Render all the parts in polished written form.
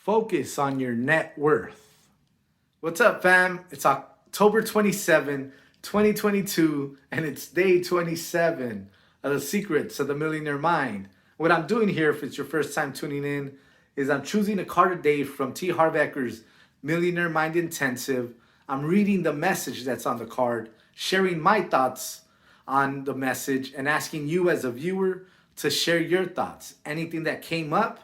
Focus on your net worth. What's up, fam? It's October 27, 2022, and it's day 27 of the Secrets of the Millionaire Mind. What I'm doing here, if it's your first time tuning in, is I'm choosing a card a day from T Harv Eker's Millionaire Mind Intensive. I'm reading the message that's on the card, sharing my thoughts on the message, and asking you as a viewer to share your thoughts. Anything that came up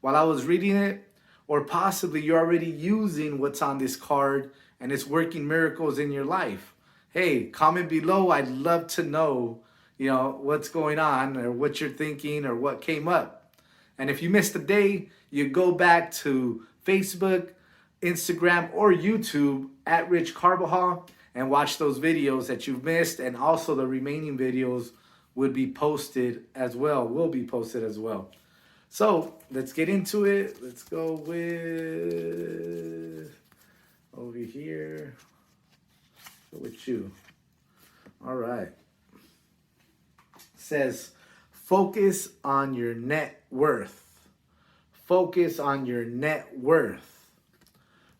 while I was reading it, or possibly you're already using what's on this card and it's working miracles in your life. Hey, comment below. I'd love to know, what's going on or what you're thinking or what came up. And if you missed a day, you go back to Facebook, Instagram, or YouTube at Rich Carvajal and watch those videos that you've missed. And also the remaining videos will be posted as well. So let's get into it. Let's go with over here. Go with you. All right. It says, focus on your net worth. Focus on your net worth.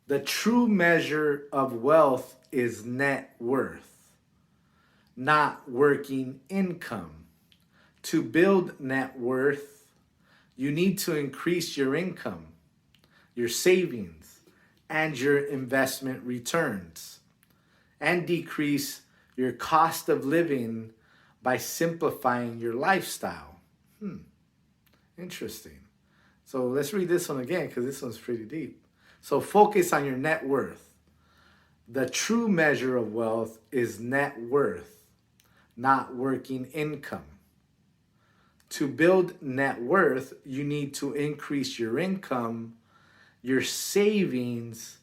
The true measure of wealth is net worth, not working income. To build net worth, you need to increase your income, your savings, and your investment returns, and decrease your cost of living by simplifying your lifestyle. Interesting. So let's read this one again because this one's pretty deep. So focus on your net worth. The true measure of wealth is net worth, not working income. To build net worth, you need to increase your income, your savings,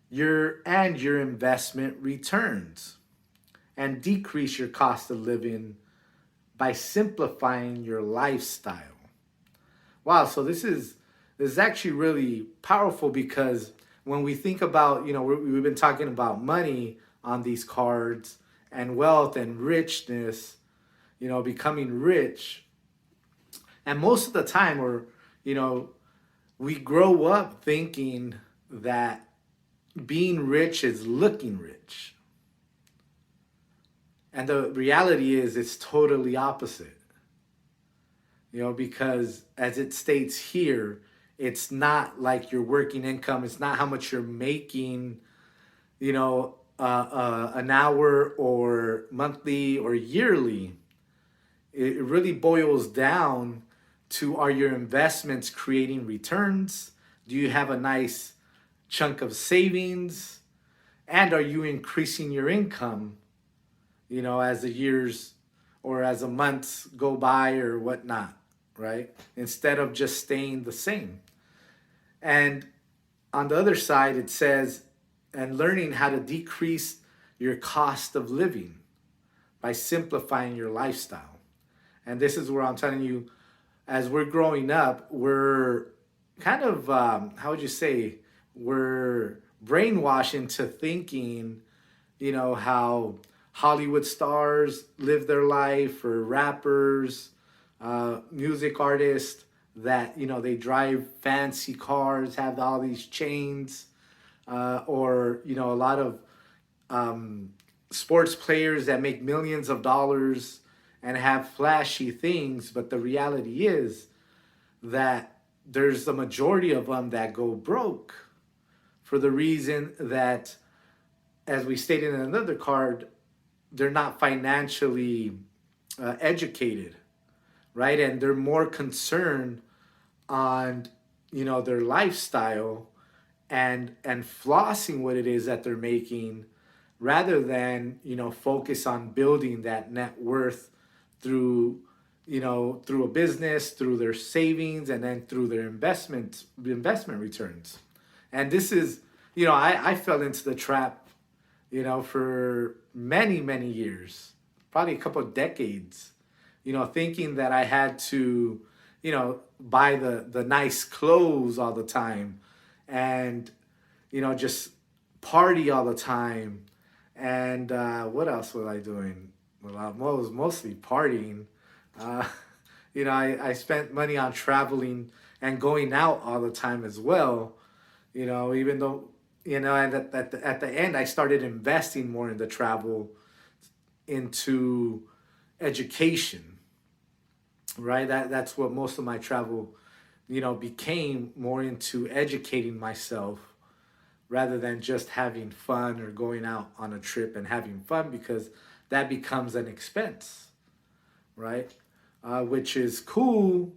your investment returns, and decrease your cost of living by simplifying your lifestyle. Wow, so this is actually really powerful, because when we think about, we've been talking about money on these cards and wealth and richness, becoming rich. And most of the time we grow up thinking that being rich is looking rich. And the reality is it's totally opposite. Because as it states here, it's not like your working income. It's not how much you're making, an hour or monthly or yearly. It really boils down to, are your investments creating returns? Do you have a nice chunk of savings? And are you increasing your income, as the years or as the months go by or whatnot, right? Instead of just staying the same. And on the other side, it says, and learning how to decrease your cost of living by simplifying your lifestyle. And this is where I'm telling you, as we're growing up, we're kind of, we're brainwashed into thinking, how Hollywood stars live their life, or rappers, music artists, that, they drive fancy cars, have all these chains, or, a lot of sports players that make millions of dollars and have flashy things. But the reality is that there's the majority of them that go broke for the reason that, as we stated in another card, they're not financially educated, right? And they're more concerned on, their lifestyle and flossing what it is that they're making, rather than, focus on building that net worth through a business, through their savings, and then through their investment returns. And this is, I fell into the trap, for many, many years, probably a couple of decades, thinking that I had to, buy the nice clothes all the time, and, just party all the time. And what else was I doing? Well, I was mostly partying. I spent money on traveling and going out all the time as well. Even though, and at the end, I started investing more in the travel into education, right? That's what most of my travel, became more into educating myself rather than just having fun or going out on a trip and having fun, because that becomes an expense, right? Which is cool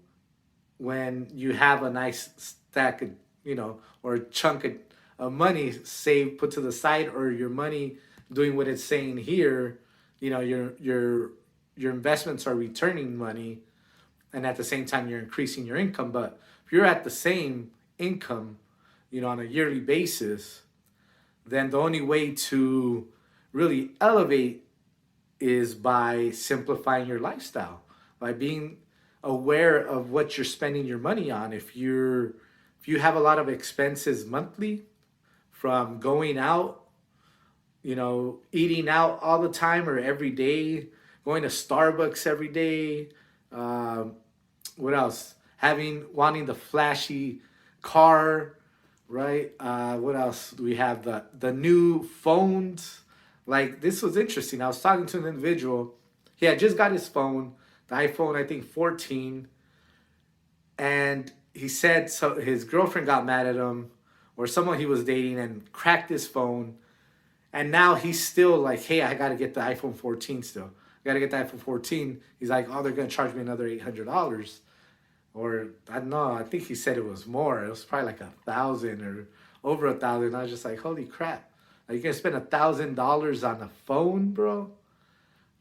when you have a nice stack of, or a chunk of money saved, put to the side, or your money doing what it's saying here, your investments are returning money, and at the same time you're increasing your income. But if you're at the same income, on a yearly basis, then the only way to really elevate is by simplifying your lifestyle, by being aware of what you're spending your money on. If you have a lot of expenses monthly from going out, eating out all the time or every day, going to Starbucks every day, what else? Wanting the flashy car, right? What else do we have? The new phones. Like, this was interesting. I was talking to an individual. He had just got his phone, the iPhone, I think 14, and he said so his girlfriend got mad at him, or someone he was dating, and cracked his phone. And now he's still like, hey, I got to get the iPhone 14 still. I got to get the iPhone 14. He's like, oh, they're going to charge me another $800. Or I don't know, I think he said it was more. It was probably like 1,000 or over 1,000. I was just like, holy crap. Like, you're going to spend $1,000 on a phone, bro?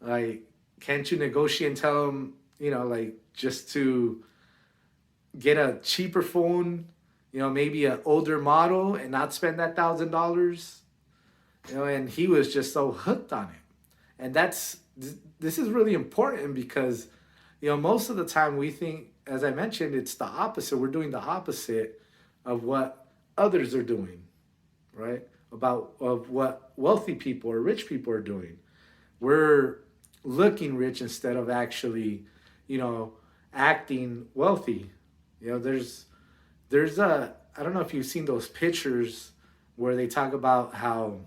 Like, can't you negotiate and tell him, like, just to get a cheaper phone, maybe an older model, and not spend that $1,000? And he was just so hooked on it. And this is really important because, most of the time we think, as I mentioned, it's the opposite. We're doing the opposite of what others are doing, right? Of what wealthy people or rich people are doing. We're looking rich instead of actually, acting wealthy. There's I don't know if you've seen those pictures where they talk about how,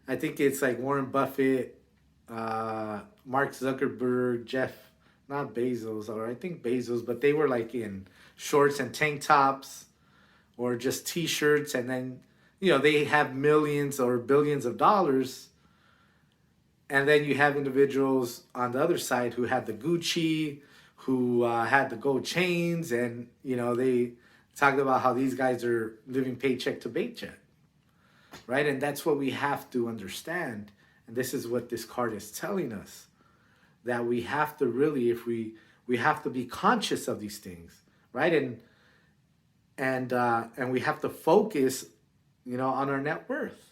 I think it's like Warren Buffett, Mark Zuckerberg, not Bezos, or I think Bezos, but they were like in shorts and tank tops or just t-shirts, and then, they have millions or billions of dollars. And then you have individuals on the other side who had the Gucci, who had the gold chains, and, they talked about how these guys are living paycheck to paycheck, right? And that's what we have to understand. And this is what this card is telling us, that we have to really, if we have to be conscious of these things, right? And we have to focus, on our net worth,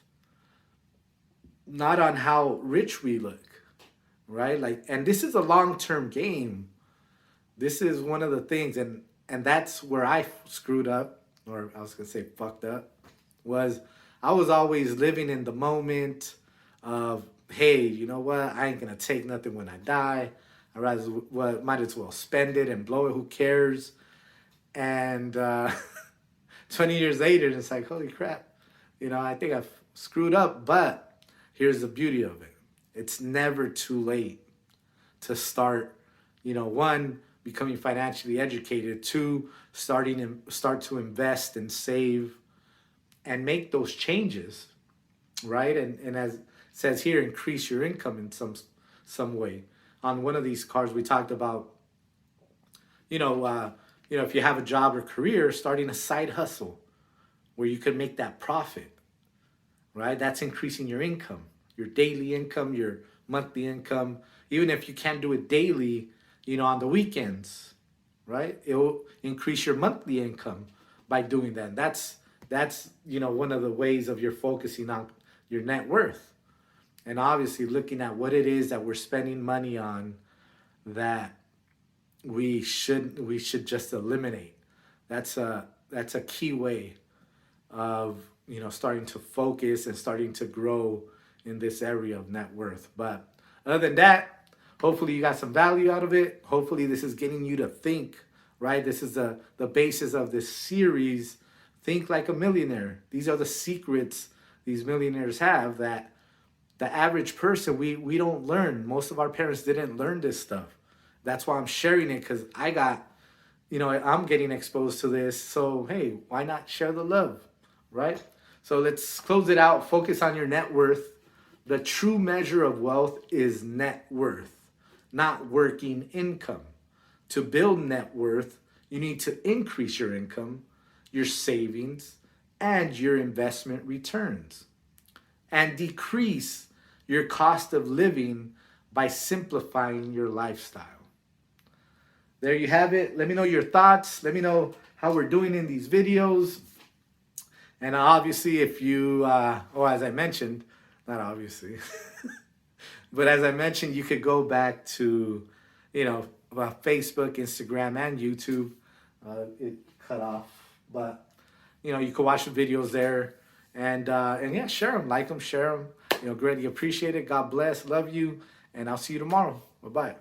not on how rich we look, right? Like, and this is a long-term game. This is one of the things, and that's where I screwed up, or I was gonna say fucked up, was I was always living in the moment of, hey, you know what? I ain't gonna take nothing when I die. Might as well spend it and blow it. Who cares? And 20 years later, it's like, holy crap, I think I've screwed up. But here's the beauty of it: it's never too late to start. One, becoming financially educated. Two, start to invest and save, and make those changes, right? And as it says here, increase your income in some way. On one of these cards, we talked about, if you have a job or career, starting a side hustle where you could make that profit, right? That's increasing your income, your daily income, your monthly income. Even if you can't do it daily, on the weekends, right? It will increase your monthly income by doing that. That's one of the ways of your focusing on your net worth, and obviously looking at what it is that we're spending money on that we should just eliminate. That's a key way of starting to focus and starting to grow in this area of net worth. But other than that, hopefully you got some value out of it. Hopefully this is getting you to think, right? This is the basis of this series, Think like a millionaire. These are the secrets these millionaires have that the average person, we don't learn. Most of our parents didn't learn this stuff. That's why I'm sharing it, because I'm getting exposed to this. So, hey, why not share the love, right? So let's close it out. Focus on your net worth. The true measure of wealth is net worth, not working income. To build net worth, you need to increase your income, your savings, and your investment returns, and decrease your cost of living by simplifying your lifestyle. There you have it. Let me know your thoughts. Let me know how we're doing in these videos. And obviously, if you, as I mentioned, not obviously, but as I mentioned, you could go back to, Facebook, Instagram, and YouTube. It cut off, but you could watch the videos there, and yeah, share them, like them, share them. Greatly appreciate it. God bless, love you, and I'll see you tomorrow. Bye bye.